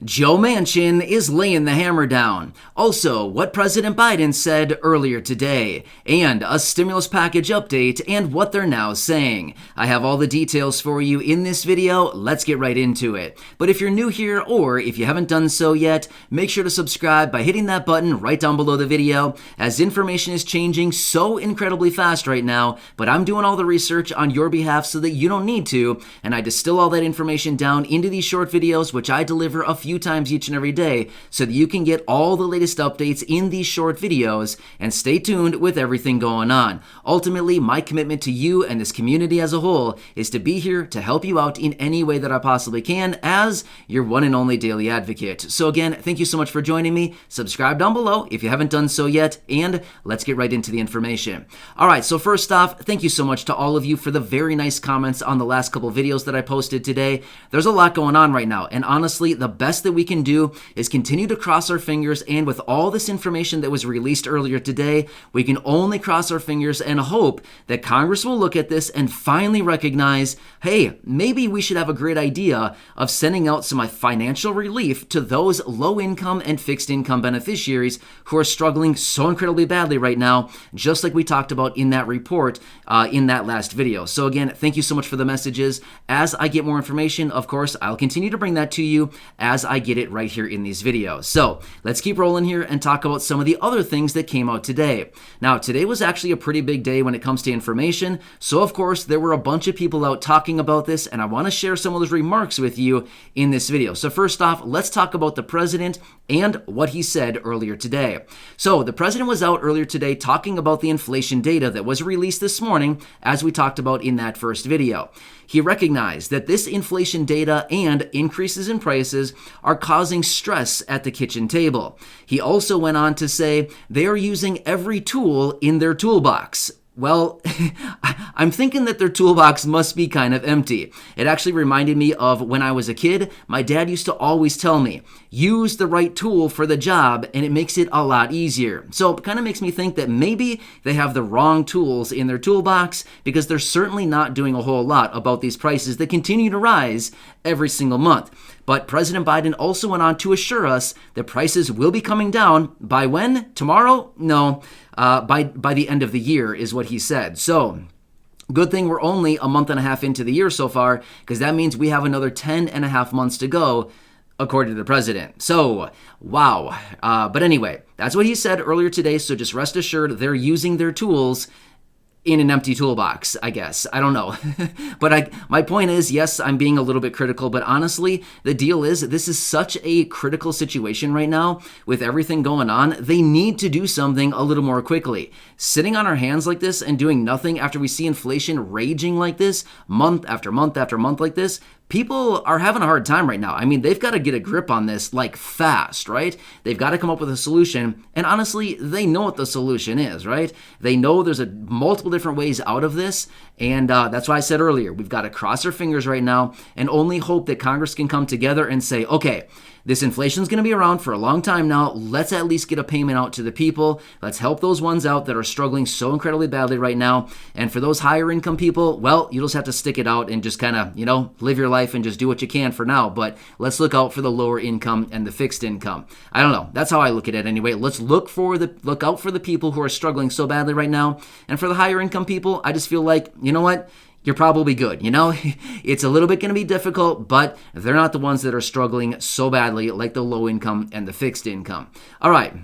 Joe Manchin is laying the hammer down. Also, what President Biden said earlier today, and a stimulus package update and what they're now saying. I have all the details for you in this video. Let's get right into it. But if you're new here or if you haven't done so yet, make sure to subscribe by hitting that button right down below the video, as information is changing so incredibly fast right now, but I'm doing all the research on your behalf so that you don't need to, and I distill all that information down into these short videos, which I deliver a few times each and every day so that you can get all the latest updates in these short videos and stay tuned with everything going on. Ultimately, my commitment to you and this community as a whole is to be here to help you out in any way that I possibly can as your one and only daily advocate. So again, thank you so much for joining me. Subscribe down below if you haven't done so yet, and let's get right into the information. All right, so first off, thank you so much to all of you for the very nice comments on the last couple videos that I posted today. There's a lot going on right now, and honestly, the best that we can do is continue to cross our fingers, and with all this information that was released earlier today, we can only cross our fingers and hope that Congress will look at this and finally recognize, hey, maybe we should have a great idea of sending out some financial relief to those low-income and fixed-income beneficiaries who are struggling so incredibly badly right now, just like we talked about in that report in that last video. So again, thank you so much for the messages. As I get more information, of course, I'll continue to bring that to you as I get it right here in these videos. So let's keep rolling here and talk about some of the other things that came out today. Now, today was actually a pretty big day when it comes to information. So of course, there were a bunch of people out talking about this, and I want to share some of those remarks with you in this video. So first off, let's talk about the president and what he said earlier today. So the president was out earlier today talking about the inflation data that was released this morning, as we talked about in that first video. He recognized that this inflation data and increases in prices are causing stress at the kitchen table. He also went on to say they are using every tool in their toolbox. Well, I'm thinking that their toolbox must be kind of empty. It actually reminded me of when I was a kid. My dad used to always tell me, use the right tool for the job and it makes it a lot easier. So it kind of makes me think that maybe they have the wrong tools in their toolbox, because they're certainly not doing a whole lot about these prices that continue to rise every single month. But President Biden also went on to assure us that prices will be coming down by when? Tomorrow? No, by the end of the year is what he said. So good thing we're only a month and a half into the year so far, because that means we have another 10 and a half months to go, according to the president. So, wow. But anyway, that's what he said earlier today. So just rest assured they're using their tools in an empty toolbox, I guess. I don't know. But my point is, yes, I'm being a little bit critical, but honestly, the deal is this is such a critical situation right now with everything going on. They need to do something a little more quickly. Sitting on our hands like this and doing nothing after we see inflation raging like this, month after month after month like this, people are having a hard time right now. I mean, they've got to get a grip on this like fast, right? They've got to come up with a solution. And honestly, they know what the solution is, right? They know there's multiple different ways out of this. And that's why I said earlier, we've got to cross our fingers right now and only hope that Congress can come together and say, okay, this inflation is going to be around for a long time now. Let's at least get a payment out to the people. Let's help those ones out that are struggling so incredibly badly right now. And for those higher income people, well, you just have to stick it out and just kind of, live your life and just do what you can for now. But let's look out for the lower income and the fixed income. I don't know. That's how I look at it anyway. Let's look out for the people who are struggling so badly right now. And for the higher income people, I just feel like, you know what? You're probably good. It's a little bit going to be difficult, but they're not the ones that are struggling so badly like the low income and the fixed income. All right.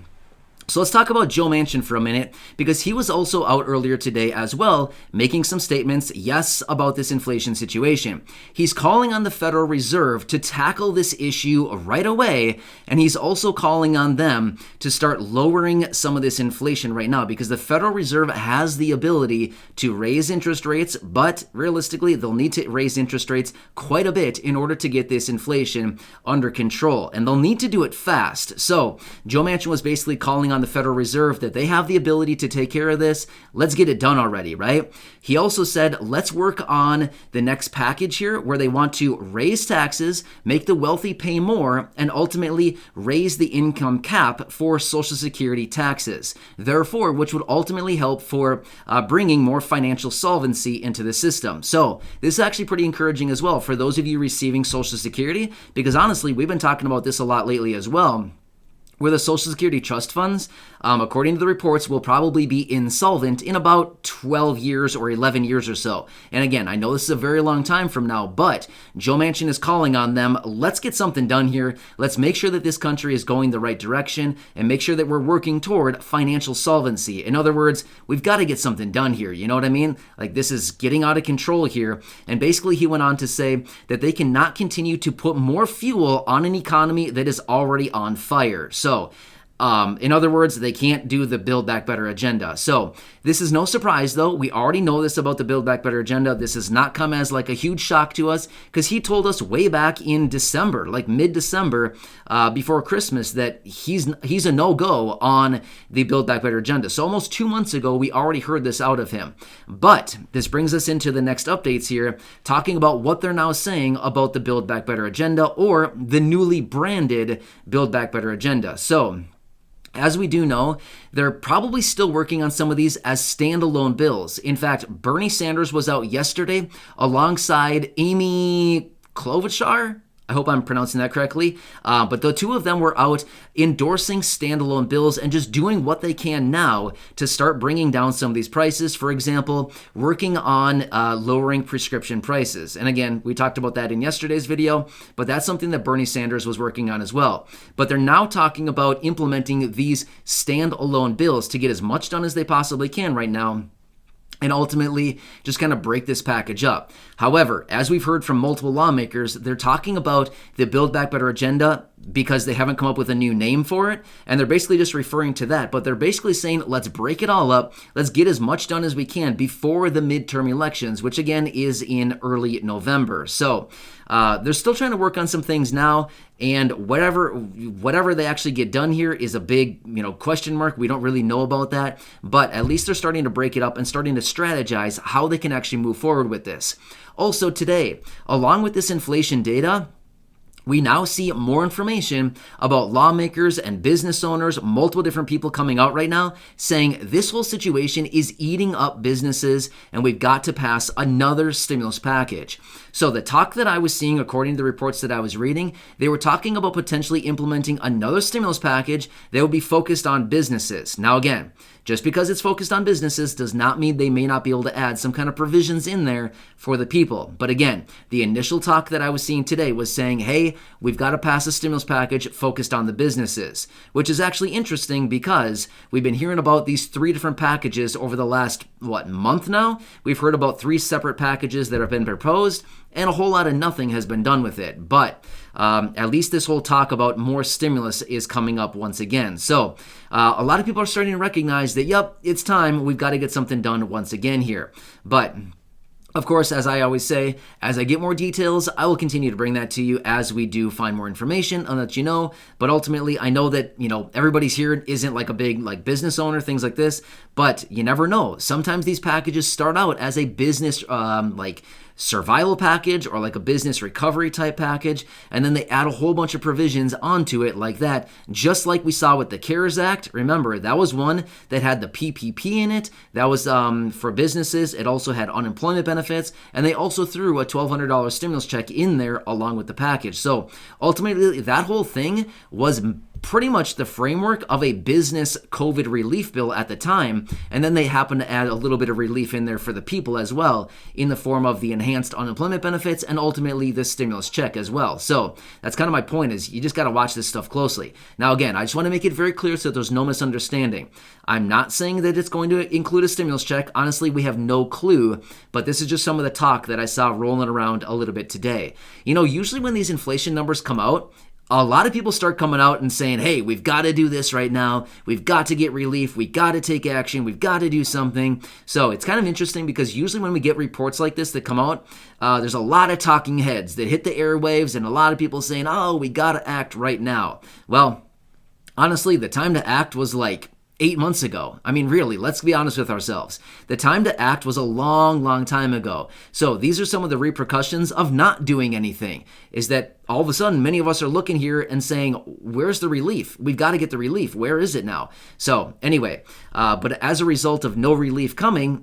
So let's talk about Joe Manchin for a minute, because he was also out earlier today as well, making some statements, yes, about this inflation situation. He's calling on the Federal Reserve to tackle this issue right away, and he's also calling on them to start lowering some of this inflation right now, because the Federal Reserve has the ability to raise interest rates, but realistically, they'll need to raise interest rates quite a bit in order to get this inflation under control, and they'll need to do it fast. So Joe Manchin was basically calling on on the Federal Reserve that they have the ability to take care of this. Let's get it done already, right? He also said, let's work on the next package here where they want to raise taxes, make the wealthy pay more, and ultimately raise the income cap for Social Security taxes. Therefore, which would ultimately help for bringing more financial solvency into the system. So this is actually pretty encouraging as well for those of you receiving Social Security, because honestly, we've been talking about this a lot lately as well, where the Social Security trust funds, according to the reports, will probably be insolvent in about 12 years or 11 years or so. And again, I know this is a very long time from now, but Joe Manchin is calling on them. Let's get something done here. Let's make sure that this country is going the right direction and make sure that we're working toward financial solvency. In other words, we've got to get something done here. You know what I mean? Like, this is getting out of control here. And basically, he went on to say that they cannot continue to put more fuel on an economy that is already on fire. So, in other words, they can't do the Build Back Better agenda. So this is no surprise, though. We already know this about the Build Back Better agenda. This has not come as like a huge shock to us, because he told us way back in December, like mid-December, before Christmas, that he's a no-go on the Build Back Better agenda. So almost 2 months ago, we already heard this out of him. But this brings us into the next updates here, talking about what they're now saying about the Build Back Better agenda, or the newly branded Build Back Better agenda. So, as we do know, they're probably still working on some of these as standalone bills. In fact, Bernie Sanders was out yesterday alongside Amy Klobuchar. I hope I'm pronouncing that correctly. But the two of them were out endorsing standalone bills and just doing what they can now to start bringing down some of these prices. For example, working on lowering prescription prices. And again, we talked about that in yesterday's video, but that's something that Bernie Sanders was working on as well. But they're now talking about implementing these standalone bills to get as much done as they possibly can right now, and ultimately just kind of break this package up. However, as we've heard from multiple lawmakers, they're talking about the Build Back Better agenda because they haven't come up with a new name for it, and they're basically just referring to that. But they're basically saying, let's break it all up, let's get as much done as we can before the midterm elections, which again is in early November. So they're still trying to work on some things now, and whatever they actually get done here is a big, question mark. We don't really know about that, but at least they're starting to break it up and starting to strategize how they can actually move forward with this. Also today, along with this inflation data, we now see more information about lawmakers and business owners, multiple different people coming out right now saying this whole situation is eating up businesses and we've got to pass another stimulus package. So the talk that I was seeing, according to the reports that I was reading, they were talking about potentially implementing another stimulus package that would be focused on businesses. Now again, just because it's focused on businesses does not mean they may not be able to add some kind of provisions in there for the people. But again, the initial talk that I was seeing today was saying, hey, we've got to pass a stimulus package focused on the businesses, which is actually interesting because we've been hearing about these 3 different packages over the last, month now? We've heard about 3 separate packages that have been proposed, and a whole lot of nothing has been done with it. But at least this whole talk about more stimulus is coming up once again. So a lot of people are starting to recognize that, yep, it's time. We've got to get something done once again here. But of course, as I always say, as I get more details, I will continue to bring that to you as we do find more information. I'll let you know. But ultimately, I know that, everybody's here isn't like a big business owner, things like this. But you never know. Sometimes these packages start out as a business survival package or like a business recovery type package, and then they add a whole bunch of provisions onto it like that, just like we saw with the CARES Act. Remember, that was one that had the PPP in it. That was for businesses. It also had unemployment benefits, and they also threw a $1,200 stimulus check in there along with the package. So ultimately, that whole thing was pretty much the framework of a business COVID relief bill at the time, and then they happened to add a little bit of relief in there for the people as well in the form of the enhanced unemployment benefits and ultimately the stimulus check as well. So that's kind of my point, is you just got to watch this stuff closely. Now again, I just want to make it very clear so that there's no misunderstanding. I'm not saying that it's going to include a stimulus check. Honestly, we have no clue, but this is just some of the talk that I saw rolling around a little bit today. Usually when these inflation numbers come out, a lot of people start coming out and saying, hey, we've got to do this right now. We've got to get relief. We've got to take action. We've got to do something. So it's kind of interesting because usually when we get reports like this that come out, there's a lot of talking heads that hit the airwaves and a lot of people saying, oh, we got to act right now. Well, honestly, the time to act was like 8 months ago. I mean, really, let's be honest with ourselves. The time to act was a long, long time ago. So these are some of the repercussions of not doing anything, is that all of a sudden, many of us are looking here and saying, where's the relief? We've got to get the relief. Where is it now? So anyway, but as a result of no relief coming,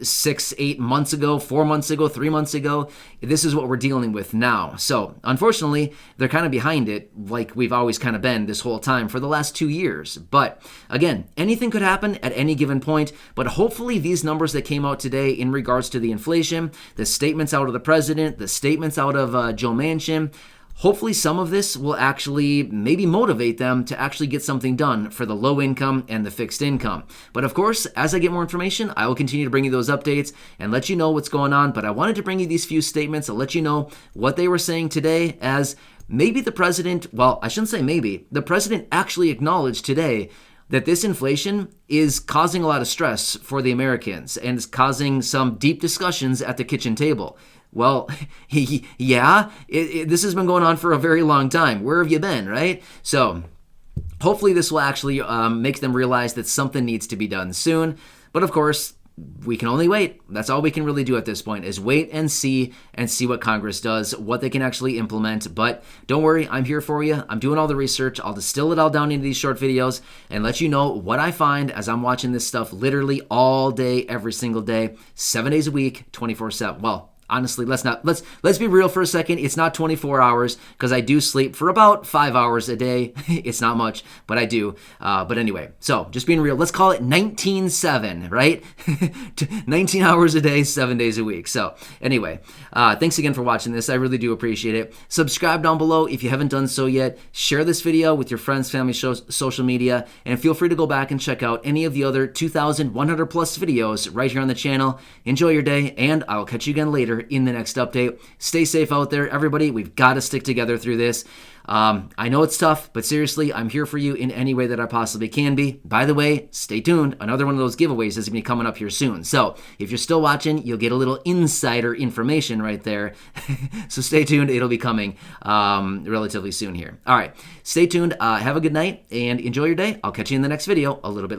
6, 8 months ago, 4 months ago, 3 months ago, this is what we're dealing with now. So unfortunately, they're kind of behind it like we've always kind of been this whole time for the last 2 years. But again, anything could happen at any given point. But hopefully these numbers that came out today in regards to the inflation, the statements out of the president, the statements out of Joe Manchin, hopefully some of this will actually maybe motivate them to actually get something done for the low income and the fixed income. But of course, as I get more information, I will continue to bring you those updates and let you know what's going on. But I wanted to bring you these few statements to let you know what they were saying today, as maybe the president, well, I shouldn't say maybe, the president actually acknowledged today that this inflation is causing a lot of stress for the Americans and is causing some deep discussions at the kitchen table. Well, this has been going on for a very long time. Where have you been, right? So hopefully this will actually make them realize that something needs to be done soon. But of course, we can only wait. That's all we can really do at this point, is wait and see what Congress does, what they can actually implement. But don't worry, I'm here for you. I'm doing all the research. I'll distill it all down into these short videos and let you know what I find as I'm watching this stuff literally all day, every single day, 7 days a week, 24/7. Well, honestly, let's be real for a second. It's not 24 hours because I do sleep for about 5 hours a day. It's not much, but I do. But anyway, so just being real, let's call it 19/7, right? 19 hours a day, 7 days a week. So anyway, thanks again for watching this. I really do appreciate it. Subscribe down below if you haven't done so yet. Share this video with your friends, family, social media, and feel free to go back and check out any of the other 2,100 plus videos right here on the channel. Enjoy your day, and I'll catch you again later in the next update. Stay safe out there, everybody. We've got to stick together through this. I know it's tough, but seriously, I'm here for you in any way that I possibly can be. By the way, stay tuned. Another one of those giveaways is going to be coming up here soon. So if you're still watching, you'll get a little insider information right there. So stay tuned. It'll be coming relatively soon here. All right. Stay tuned. Have a good night and enjoy your day. I'll catch you in the next video a little bit later.